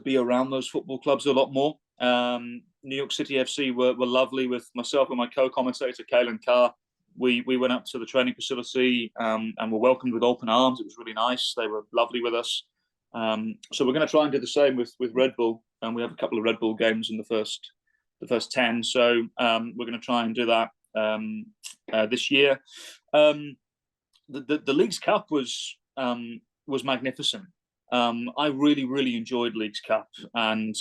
be around those football clubs a lot more. New York City FC were lovely with myself and my co-commentator, Callum Williams. We went up to the training facility and were welcomed with open arms. It was really nice. They were lovely with us. So we're going to try and do the same with Red Bull, and we have a couple of Red Bull games in the first 10. So we're going to try and do that this year. The Leagues Cup was magnificent. I really enjoyed Leagues Cup, and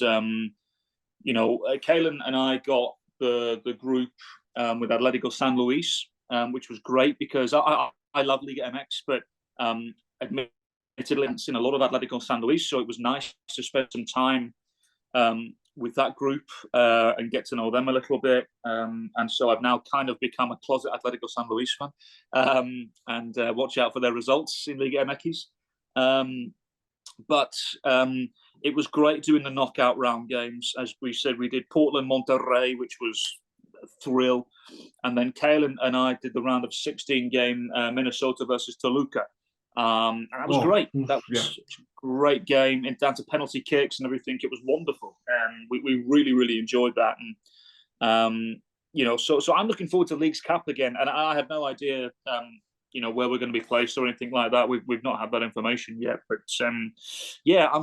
you know, Callum and I got the group with Atletico San Luis, which was great because I love Liga MX, but admittedly, I've seen a lot of Atletico San Luis, so it was nice to spend some time with that group and get to know them a little bit. And so I've now kind of become a closet Atletico San Luis fan, and watch out for their results in Liga MX. But it was great doing the knockout round games. As we said, we did Portland, Monterrey, which was a thrill. And then Cale and I did the round of 16 game Minnesota versus Toluca. And that was great. That was a great game, and down to penalty kicks and everything. It was wonderful. And we really, really enjoyed that. And, so I'm looking forward to Leagues Cup again. And I have no idea, where we're going to be placed or anything like that. We've not had that information yet. But, I'm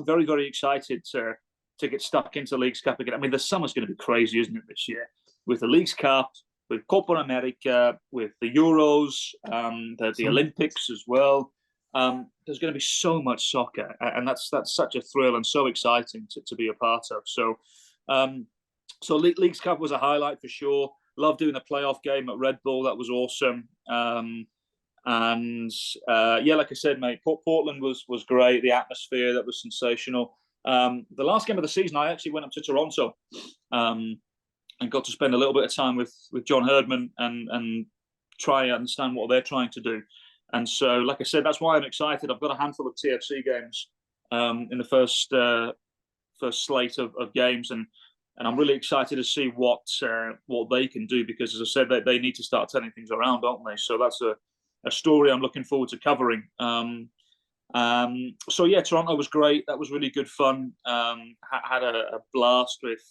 very, very excited to get stuck into Leagues Cup again. I mean, the summer's going to be crazy, isn't it, this year? With the Leagues Cup, with Copa America, with the Euros, the Olympics as well. There's going to be so much soccer, and that's such a thrill and so exciting to be a part of. So Leagues Cup was a highlight for sure. Love doing the playoff game at Red Bull. That was awesome. Like I said, mate, Portland was great. The atmosphere, that was sensational. The last game of the season, I actually went up to Toronto and got to spend a little bit of time with John Herdman and try and understand what they're trying to do. And so, like I said, that's why I'm excited. I've got a handful of TFC games in the first slate of games, and I'm really excited to see what they can do, because, as I said, they need to start turning things around, don't they? So that's a story I'm looking forward to covering. Toronto was great. That was really good fun. Had a blast with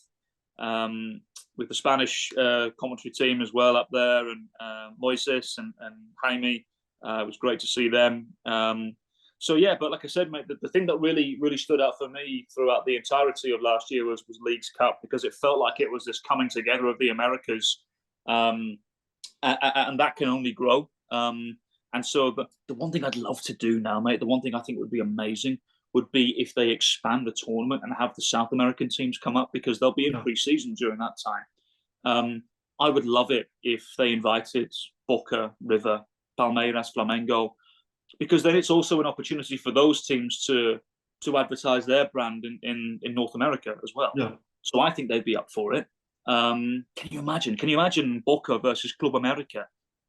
the Spanish commentary team as well up there, and Moises and Jaime. It was great to see them. But like I said, mate, the thing that really, really stood out for me throughout the entirety of last year was Leagues Cup, because it felt like it was this coming together of the Americas, and that can only grow. And so the one thing I'd love to do now, mate, the one thing I think would be amazing would be if they expand the tournament and have the South American teams come up, because they'll be in pre-season during that time. I would love it if they invited Boca, River, Palmeiras, Flamengo, because then it's also an opportunity for those teams to advertise their brand in North America as well. Yeah. So I think they'd be up for it. Can you imagine Boca versus Club America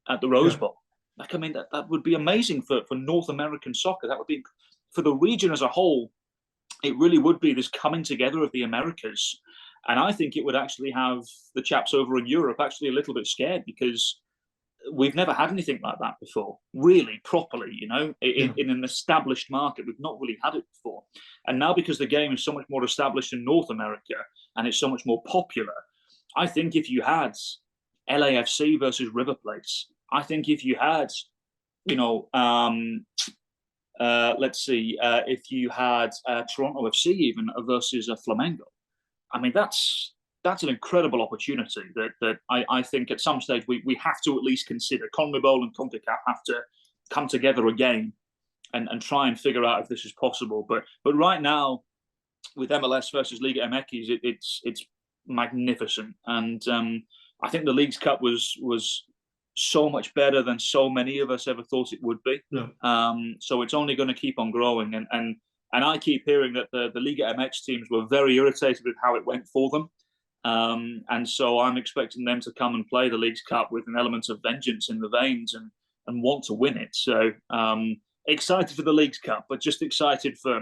at the Rose Bowl? Like, I mean, that would be amazing for North American soccer. That would be, for the region as a whole, it really would be this coming together of the Americas. And I think it would actually have the chaps over in Europe actually a little bit scared, because we've never had anything like that before, really, properly, in an established market. We've not really had it before. And now, because the game is so much more established in North America and it's so much more popular, I think if you had LAFC versus River Plate, I think if you had, if you had Toronto FC even versus Flamengo, I mean, that's an incredible opportunity that I think at some stage we have to at least consider. CONMEBOL and CONCACAF have to come together again and try and figure out if this is possible. But right now, with MLS versus Liga MX, it's magnificent. And I think the Leagues Cup was so much better than so many of us ever thought it would be. Yeah. So it's only going to keep on growing. And I keep hearing that the Liga MX teams were very irritated with how it went for them. And so I'm expecting them to come and play the Leagues Cup with an element of vengeance in the veins and want to win it. So excited for the Leagues Cup, but just excited for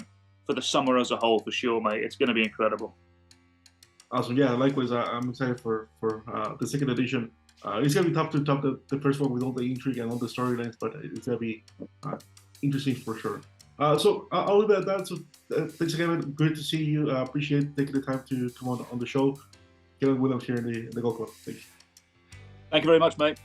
the summer as a whole, for sure, mate. It's going to be incredible. Awesome. Yeah, likewise, I'm excited for the second edition. It's going to be tough to top the first one with all the intrigue and all the storylines, but it's going to be interesting for sure. So I'll leave it at that. So thanks again. Great to see you. Appreciate taking the time to come on the show. Callum Williams here in the Gold Club. Thanks. Thank you very much, mate.